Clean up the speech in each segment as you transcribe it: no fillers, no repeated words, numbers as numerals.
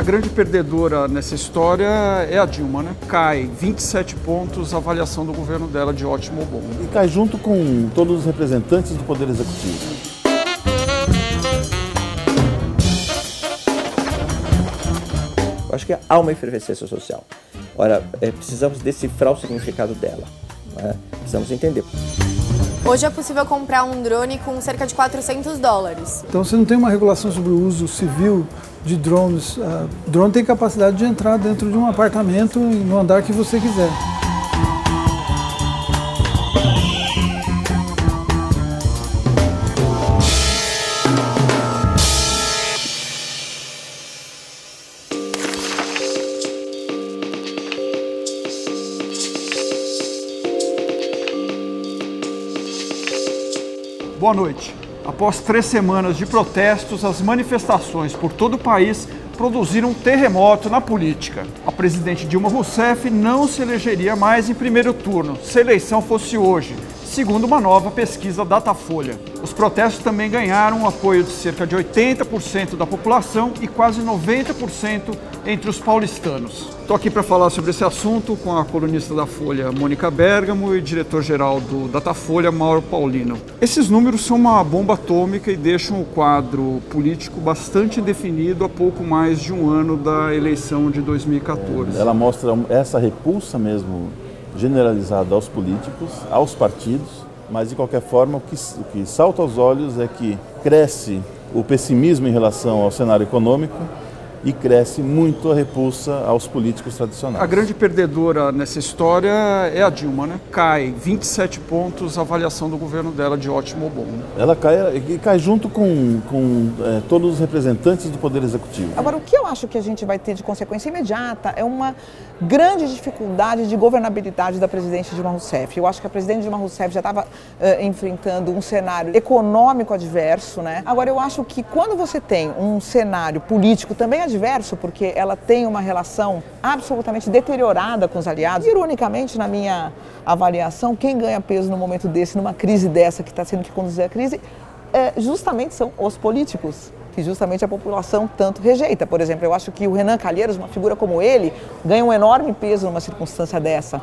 grande perdedora nessa história é a Dilma, né? Cai 27 pontos a avaliação do governo dela de ótimo ou bom. E cai junto com todos os representantes do Poder Executivo. Eu acho que há uma efervescência social. Ora, precisamos decifrar o significado dela, né? Precisamos entender. Hoje é possível comprar um drone com cerca de $400. Então você não tem uma regulação sobre o uso civil de drones. Drone tem capacidade de entrar dentro de um apartamento no andar que você quiser. Boa noite. Após 3 semanas de protestos, as manifestações por todo o país produziram um terremoto na política. A presidente Dilma Rousseff não se elegeria mais em primeiro turno, se a eleição fosse hoje, segundo uma nova pesquisa Datafolha. Os protestos também ganharam o apoio de cerca de 80% da população e quase 90% entre os paulistanos. Estou aqui para falar sobre esse assunto com a colunista da Folha, Mônica Bergamo, e diretor-geral do Datafolha, Mauro Paulino. Esses números são uma bomba atômica e deixam o quadro político bastante indefinido há pouco mais de um ano da eleição de 2014. Ela mostra essa repulsa mesmo generalizada aos políticos, aos partidos, mas de qualquer forma o que salta aos olhos é que cresce o pessimismo em relação ao cenário econômico e cresce muito a repulsa aos políticos tradicionais. A grande perdedora nessa história é a Dilma, né? Cai 27 pontos a avaliação do governo dela de ótimo ou bom. Ela cai junto com todos os representantes do Poder Executivo. Agora, o que eu acho que a gente vai ter de consequência imediata é uma grande dificuldade de governabilidade da presidente Dilma Rousseff. Eu acho que a presidente Dilma Rousseff já estava enfrentando um cenário econômico adverso, né? Agora, eu acho que quando você tem um cenário político também adverso, porque ela tem uma relação absolutamente deteriorada com os aliados, ironicamente, na minha avaliação, quem ganha peso no momento desse, numa crise dessa que está sendo que conduzir a crise, justamente são os políticos, que justamente a população tanto rejeita. Por exemplo, eu acho que o Renan Calheiros, uma figura como ele, ganha um enorme peso numa circunstância dessa,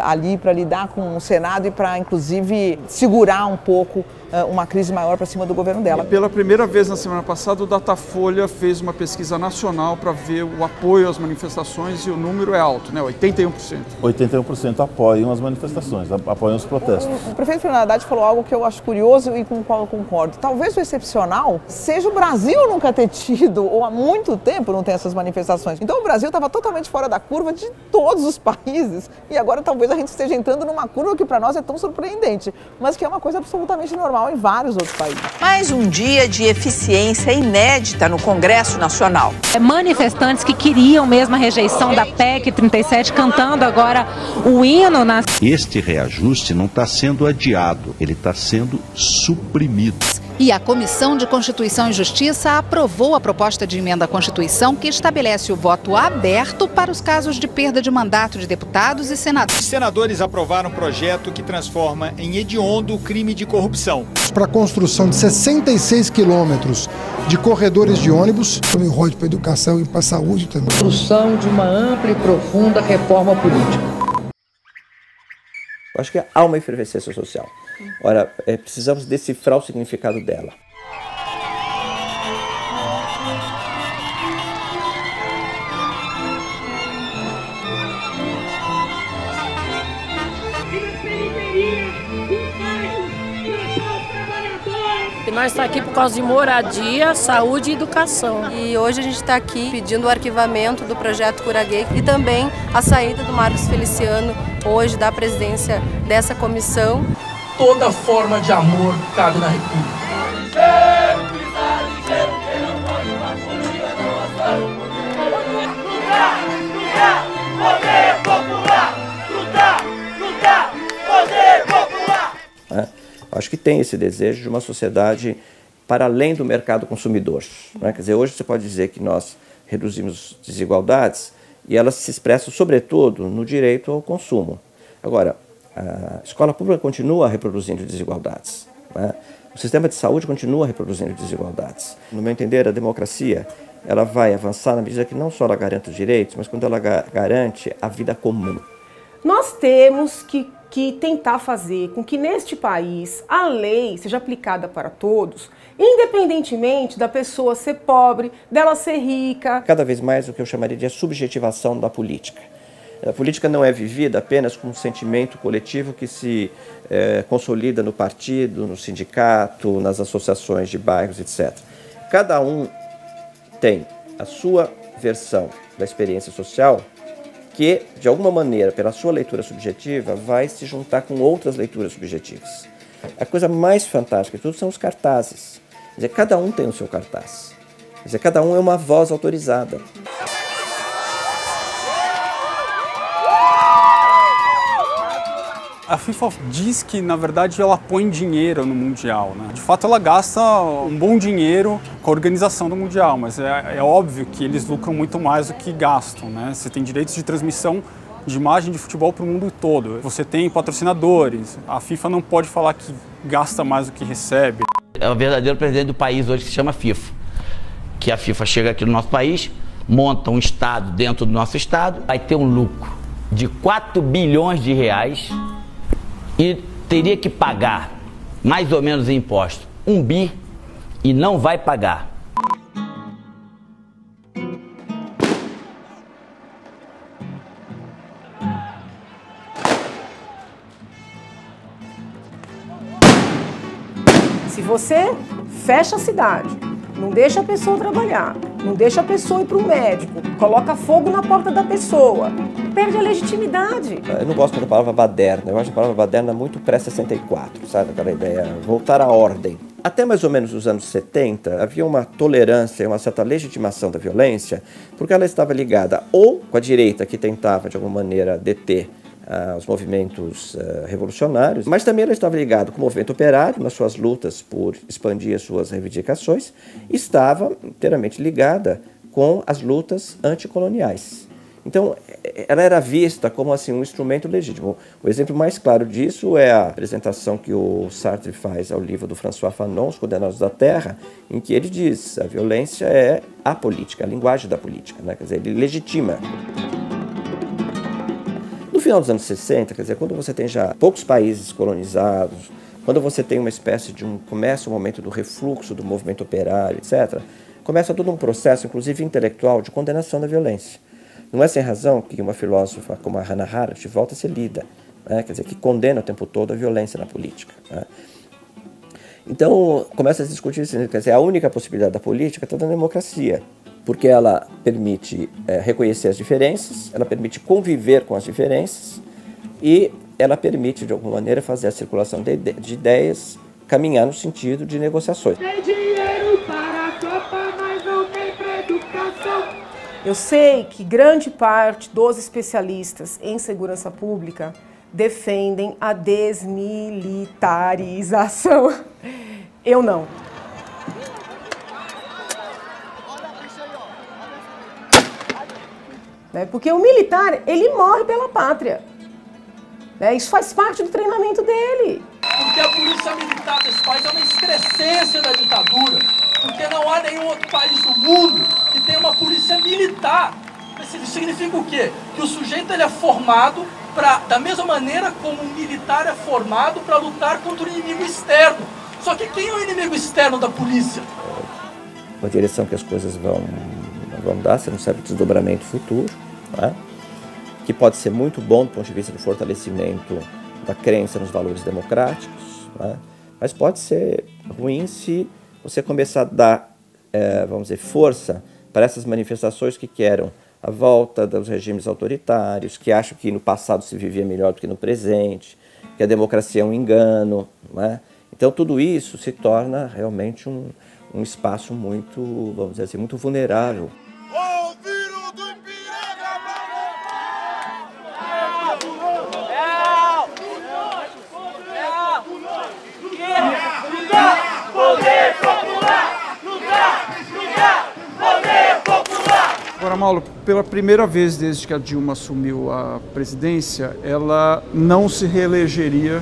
ali para lidar com o Senado e para, inclusive, segurar um pouco uma crise maior para cima do governo dela. Pela primeira vez na semana passada, o Datafolha fez uma pesquisa nacional para ver o apoio às manifestações e o número é alto, né? 81%. 81% apoiam as manifestações, apoiam os protestos. O prefeito Fernando Haddad falou algo que eu acho curioso e com o qual eu concordo. Talvez o excepcional seja o Brasil nunca ter tido, ou há muito tempo não tem essas manifestações. Então o Brasil estava totalmente fora da curva de todos os países e agora talvez a gente esteja entrando numa curva que para nós é tão surpreendente, mas que é uma coisa absolutamente normal em vários outros países. Mais um dia de eficiência inédita no Congresso Nacional. Manifestantes que queriam mesmo a rejeição da PEC 37, cantando agora o hino. Este reajuste não está sendo adiado, ele está sendo suprimido. E a Comissão de Constituição e Justiça aprovou a proposta de emenda à Constituição que estabelece o voto aberto para os casos de perda de mandato de deputados e senadores. Os senadores aprovaram um projeto que transforma em hediondo o crime de corrupção. Para a construção de 66 quilômetros de corredores de ônibus. Também rodo para a educação e para a saúde também. Construção de uma ampla e profunda reforma política. Eu acho que há uma efervescência social. Ora, precisamos decifrar o significado dela. E nós estamos aqui por causa de moradia, saúde e educação. E hoje a gente está aqui pedindo o arquivamento do projeto Cura Gay e também a saída do Marcos Feliciano, hoje da presidência dessa comissão. Toda forma de amor cabe na República. Acho que tem esse desejo de uma sociedade para além do mercado consumidor, né? Quer dizer, hoje você pode dizer que nós reduzimos desigualdades e elas se expressam, sobretudo, no direito ao consumo. Agora, a escola pública continua reproduzindo desigualdades, né? O sistema de saúde continua reproduzindo desigualdades. No meu entender, a democracia ela vai avançar na medida que não só ela garante os direitos, mas quando ela garante a vida comum. Nós temos que tentar fazer com que neste país a lei seja aplicada para todos, independentemente da pessoa ser pobre, dela ser rica. Cada vez mais o que eu chamaria de subjetivação da política. A política não é vivida apenas com um sentimento coletivo que se consolida no partido, no sindicato, nas associações de bairros, etc. Cada um tem a sua versão da experiência social que, de alguma maneira, pela sua leitura subjetiva, vai se juntar com outras leituras subjetivas. A coisa mais fantástica de tudo são os cartazes. Quer dizer, cada um tem o seu cartaz. Quer dizer, cada um é uma voz autorizada. A FIFA diz que, na verdade, ela põe dinheiro no Mundial, né? De fato, ela gasta um bom dinheiro com a organização do Mundial, mas é óbvio que eles lucram muito mais do que gastam, né? Você tem direitos de transmissão de imagem de futebol para o mundo todo. Você tem patrocinadores. A FIFA não pode falar que gasta mais do que recebe. É o verdadeiro presidente do país hoje que se chama FIFA. Que a FIFA chega aqui no nosso país, monta um estado dentro do nosso estado, vai ter um lucro de 4 bilhões de reais e teria que pagar mais ou menos em imposto 1 bi e não vai pagar. Se você fecha a cidade, não deixa a pessoa trabalhar, não deixa a pessoa ir para o médico, coloca fogo na porta da pessoa, perde a legitimidade. Eu não gosto da palavra baderna, eu acho a palavra baderna muito pré-64, sabe? Aquela ideia, voltar à ordem. Até mais ou menos os anos 70, havia uma tolerância, uma certa legitimação da violência, porque ela estava ligada ou com a direita, que tentava, de alguma maneira, deter os movimentos revolucionários, mas também ela estava ligada com o movimento operário, nas suas lutas por expandir as suas reivindicações, estava inteiramente ligada com as lutas anticoloniais. Então, ela era vista como assim, um instrumento legítimo. O exemplo mais claro disso é a apresentação que o Sartre faz ao livro do François Fanon, Os Condenados da Terra, em que ele diz que a violência é a política, a linguagem da política, né? Quer dizer, ele legitima. No final dos anos 60, quer dizer, quando você tem já poucos países colonizados, quando você tem uma espécie de começa o momento do refluxo do movimento operário, etc., começa todo um processo, inclusive intelectual, de condenação da violência. Não é sem razão que uma filósofa como a Hannah Arendt volta a ser lida, né? Quer dizer, que condena o tempo todo a violência na política, né? Então, começa a se discutir isso, quer dizer, a única possibilidade da política está na democracia, porque ela permite reconhecer as diferenças, ela permite conviver com as diferenças e ela permite, de alguma maneira, fazer a circulação de ideias caminhar no sentido de negociações. Tem dinheiro para a Copa, mas não tem para educação. Eu sei que grande parte dos especialistas em segurança pública defendem a desmilitarização. Eu não. Porque o militar, ele morre pela pátria. Isso faz parte do treinamento dele. Porque a polícia militar desse país é uma excrescência da ditadura. Porque não há nenhum outro país do mundo que tenha uma polícia militar. Isso significa o quê? Que o sujeito ele é formado da mesma maneira como um militar é formado para lutar contra o inimigo externo. Só que quem é o inimigo externo da polícia? Uma direção que as coisas vão dar, você não sabe o desdobramento futuro, né? Que pode ser muito bom do ponto de vista do fortalecimento da crença nos valores democráticos, né? Mas pode ser ruim se você começar a dar, vamos dizer, força para essas manifestações que querem a volta dos regimes autoritários, que acham que no passado se vivia melhor do que no presente, que a democracia é um engano, né? Então tudo isso se torna realmente um espaço muito, vamos dizer assim, muito vulnerável. Agora, Mauro, pela primeira vez desde que a Dilma assumiu a presidência, ela não se reelegeria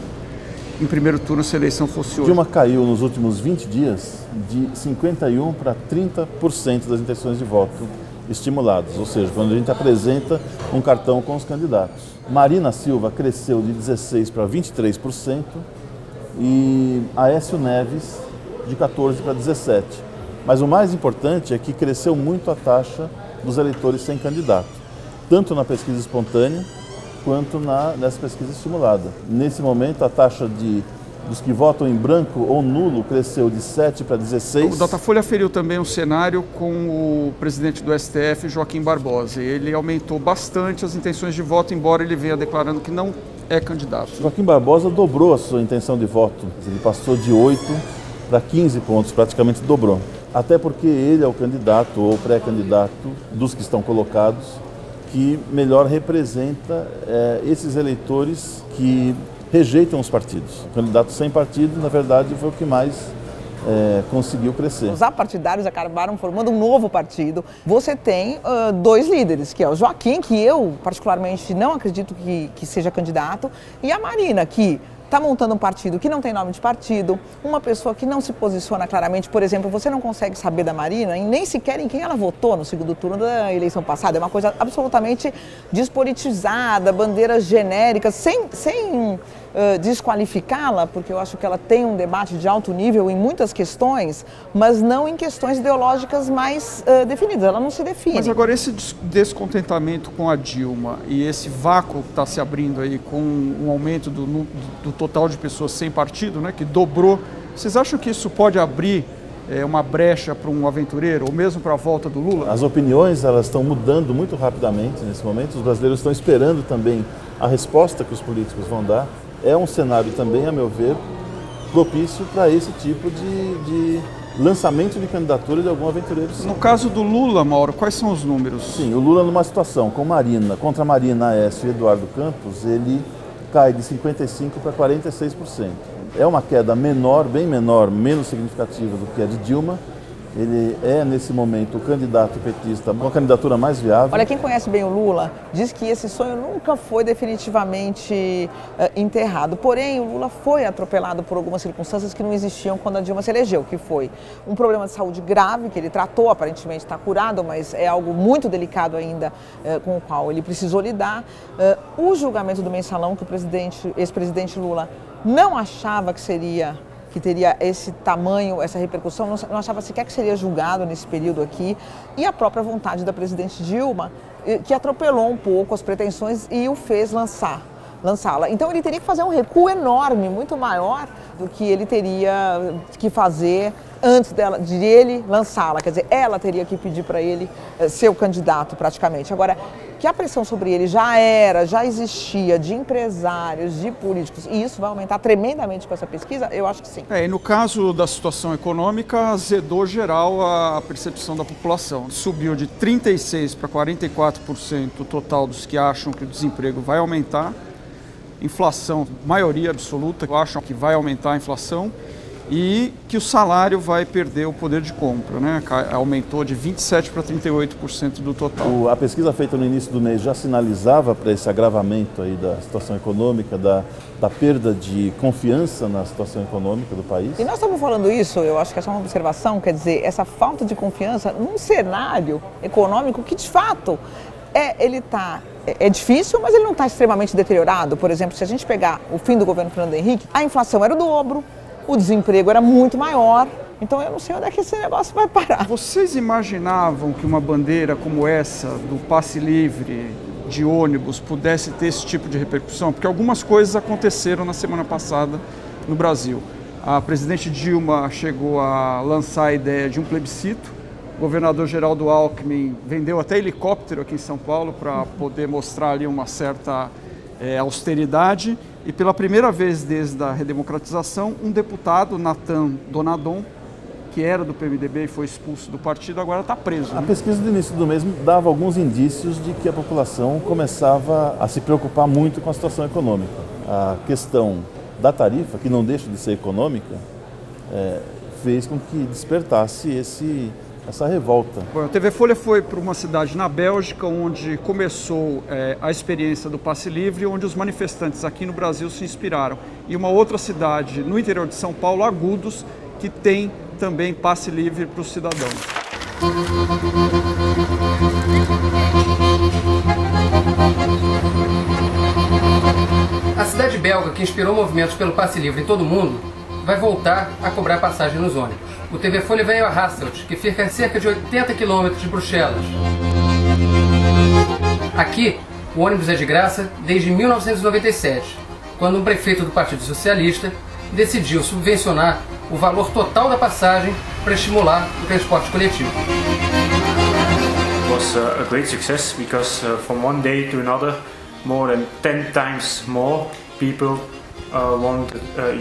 em primeiro turno se a eleição fosse hoje? Dilma caiu nos últimos 20 dias de 51% para 30% das intenções de voto estimuladas, ou seja, quando a gente apresenta um cartão com os candidatos. Marina Silva cresceu de 16% para 23% e Aécio Neves de 14% para 17%. Mas o mais importante é que cresceu muito a taxa dos eleitores sem candidato, tanto na pesquisa espontânea quanto nessa pesquisa estimulada. Nesse momento, a taxa dos que votam em branco ou nulo cresceu de 7% para 16%. O Datafolha feriu também um cenário com o presidente do STF, Joaquim Barbosa. Ele aumentou bastante as intenções de voto, embora ele venha declarando que não é candidato. Joaquim Barbosa dobrou a sua intenção de voto. Ele passou de 8 para 15 pontos, praticamente dobrou. Até porque ele é o candidato ou pré-candidato dos que estão colocados que melhor representa esses eleitores que rejeitam os partidos. O candidato sem partido, na verdade, foi o que mais conseguiu crescer. Os apartidários acabaram formando um novo partido. Você tem dois líderes, que é o Joaquim, que eu particularmente não acredito que seja candidato, e a Marina, que está montando um partido que não tem nome de partido, uma pessoa que não se posiciona claramente. Por exemplo, você não consegue saber da Marina e nem sequer em quem ela votou no segundo turno da eleição passada. É uma coisa absolutamente despolitizada, bandeiras genéricas, sem desqualificá-la, porque eu acho que ela tem um debate de alto nível em muitas questões, mas não em questões ideológicas mais definidas. Ela não se define. Mas agora esse descontentamento com a Dilma e esse vácuo que está se abrindo aí com um aumento do total de pessoas sem partido, né, que dobrou, vocês acham que isso pode abrir uma brecha para um aventureiro ou mesmo para a volta do Lula? As opiniões elas estão mudando muito rapidamente nesse momento. Os brasileiros estão esperando também a resposta que os políticos vão dar. É um cenário também, a meu ver, propício para esse tipo de lançamento de candidatura de algum aventureiro. Sim. No caso do Lula, Mauro, quais são os números? Sim, o Lula numa situação com Marina, contra Marina, Aécio e Eduardo Campos, ele cai de 55% para 46%. É uma queda menor, bem menor, menos significativa do que a de Dilma. Ele é, nesse momento, o candidato petista com a candidatura mais viável. Olha, quem conhece bem o Lula diz que esse sonho nunca foi definitivamente enterrado. Porém, o Lula foi atropelado por algumas circunstâncias que não existiam quando a Dilma se elegeu, que foi um problema de saúde grave, que ele tratou, aparentemente está curado, mas é algo muito delicado ainda com o qual ele precisou lidar. O julgamento do Mensalão, que o ex-presidente Lula não achava que teria esse tamanho, essa repercussão, não achava sequer que seria julgado nesse período aqui, e a própria vontade da presidente Dilma, que atropelou um pouco as pretensões e o fez lançá-la. Então ele teria que fazer um recuo enorme, muito maior do que ele teria que fazer antes de ele lançá-la. Quer dizer, ela teria que pedir para ele ser o candidato praticamente. Agora, que a pressão sobre ele já existia de empresários, de políticos, e isso vai aumentar tremendamente com essa pesquisa, eu acho que sim. E no caso da situação econômica, azedou geral a percepção da população. Subiu de 36% para 44% o total dos que acham que o desemprego vai aumentar. Inflação, maioria absoluta, acham que vai aumentar a inflação e que o salário vai perder o poder de compra, né? Aumentou de 27% para 38% do total. A pesquisa feita no início do mês já sinalizava para esse agravamento aí da situação econômica, da perda de confiança na situação econômica do país. E nós estamos falando isso, eu acho que essa é uma observação, quer dizer, essa falta de confiança num cenário econômico que, de fato, é difícil, mas ele não está extremamente deteriorado. Por exemplo, se a gente pegar o fim do governo Fernando Henrique, a inflação era o dobro, o desemprego era muito maior. Então eu não sei onde é que esse negócio vai parar. Vocês imaginavam que uma bandeira como essa, do passe livre de ônibus, pudesse ter esse tipo de repercussão? Porque algumas coisas aconteceram na semana passada no Brasil. A presidente Dilma chegou a lançar a ideia de um plebiscito. O governador Geraldo Alckmin vendeu até helicóptero aqui em São Paulo para poder mostrar ali uma certa austeridade. E pela primeira vez desde a redemocratização, um deputado, Natan Donadon, que era do PMDB e foi expulso do partido, agora está preso. A pesquisa do início do mês dava alguns indícios de que a população começava a se preocupar muito com a situação econômica. A questão da tarifa, que não deixa de ser econômica, fez com que despertasse essa revolta. Bom, a TV Folha foi para uma cidade na Bélgica, onde começou a experiência do passe livre, onde os manifestantes aqui no Brasil se inspiraram. E uma outra cidade no interior de São Paulo, Agudos, que tem também passe livre para os cidadãos. A cidade belga, que inspirou movimentos pelo passe livre em todo o mundo, vai voltar a cobrar passagem nos ônibus. O TV Folha veio a Hasselt, que fica a cerca de 80 quilômetros de Bruxelas. Aqui, o ônibus é de graça desde 1997, quando um prefeito do Partido Socialista decidiu subvencionar o valor total da passagem para estimular o transporte coletivo. It was a great success because from one day to another, more than 10 times more people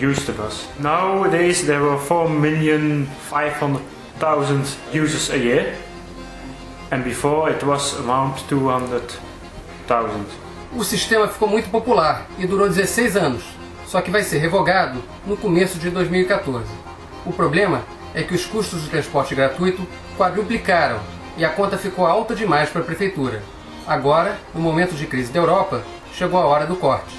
used the bus. Nowadays there were 4,500,000 users a year, and before it was around 200,000. O sistema ficou muito popular e durou 16 anos, só que vai ser revogado no começo de 2014. O problema é que os custos de transporte gratuito quadruplicaram e a conta ficou alta demais para a prefeitura. Agora, no momento de crise da Europa, chegou a hora do corte.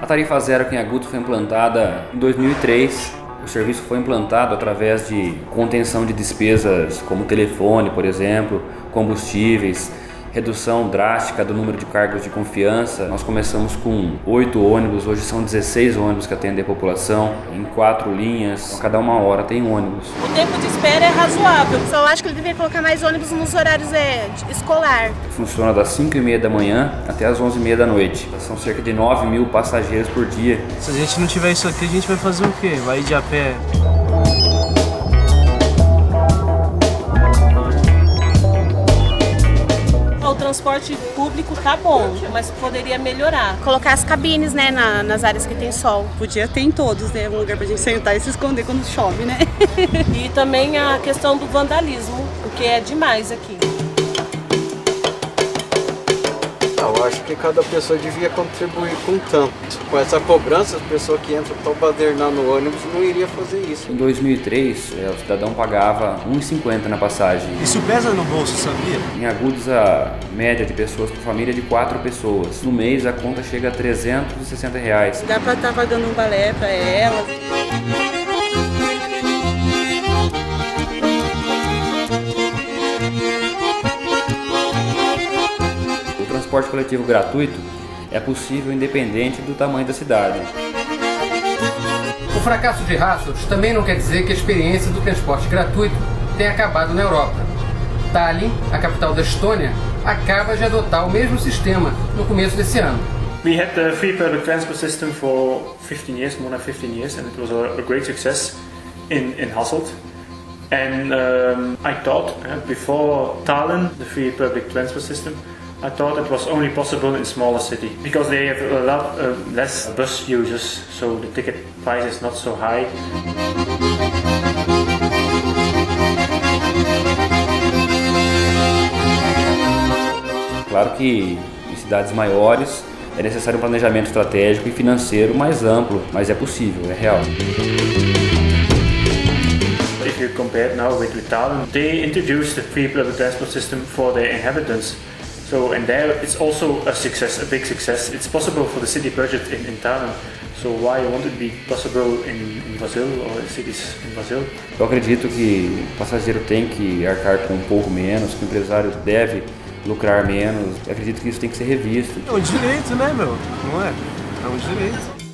A tarifa zero aqui em Agudos foi implantada em 2003. O serviço foi implantado através de contenção de despesas como telefone, por exemplo, combustíveis, redução drástica do número de cargos de confiança. Nós começamos com 8 ônibus, hoje são 16 ônibus que atendem a população, em 4 linhas, a cada 1 hora tem um ônibus. O tempo de espera é razoável, só acho que ele deveria colocar mais ônibus nos horários escolar. Funciona das 5h30 da manhã até as 11h30 da noite. São cerca de 9.000 passageiros por dia. Se a gente não tiver isso aqui, a gente vai fazer o quê? Vai ir de a pé? O transporte público tá bom, mas poderia melhorar. Colocar as cabines, né, nas áreas que tem sol. Podia ter em todos, né, um lugar pra gente sentar e se esconder quando chove, né? E também a questão do vandalismo, porque é demais aqui. Eu acho que cada pessoa devia contribuir com tanto. Com essa cobrança, a pessoa que entra para badernar no ônibus não iria fazer isso. Em 2003, o cidadão pagava R$ 1,50 na passagem. Isso pesa no bolso, sabia? Em Agudos, a média de pessoas por família é de 4 pessoas. No mês, a conta chega a R$ 360. Dá para estar pagando um balé para ela. O transporte coletivo gratuito é possível independente do tamanho da cidade. O fracasso de Hasselt também não quer dizer que a experiência do transporte gratuito tenha acabado na Europa. Tallinn, a capital da Estônia, acaba de adotar o mesmo sistema no começo desse ano. We had the free public transport system for 15 years, more than 15 years, and it was a great success in Hasselt. And I thought before Tallinn, the free public transport system, I thought it was only possible in smaller cities because they have a lot less bus users, so the ticket price is not so high. Claro que em cidades maiores é necessário um planejamento estratégico e financeiro mais amplo, mas é possível, é real. If you compare now with Tallinn, they introduced the free public transport system for their inhabitants. So, and there it's also a success, a big success. It's possible for the city budget in Tallinn. So why won't it be possible in Brazil or cities in Brazil? Eu acredito que o passageiro tem que arcar com um pouco menos, que o empresário deve lucrar menos. Eu acredito que isso tem que ser revisto. É um direito, né, meu? Não é? É um direito.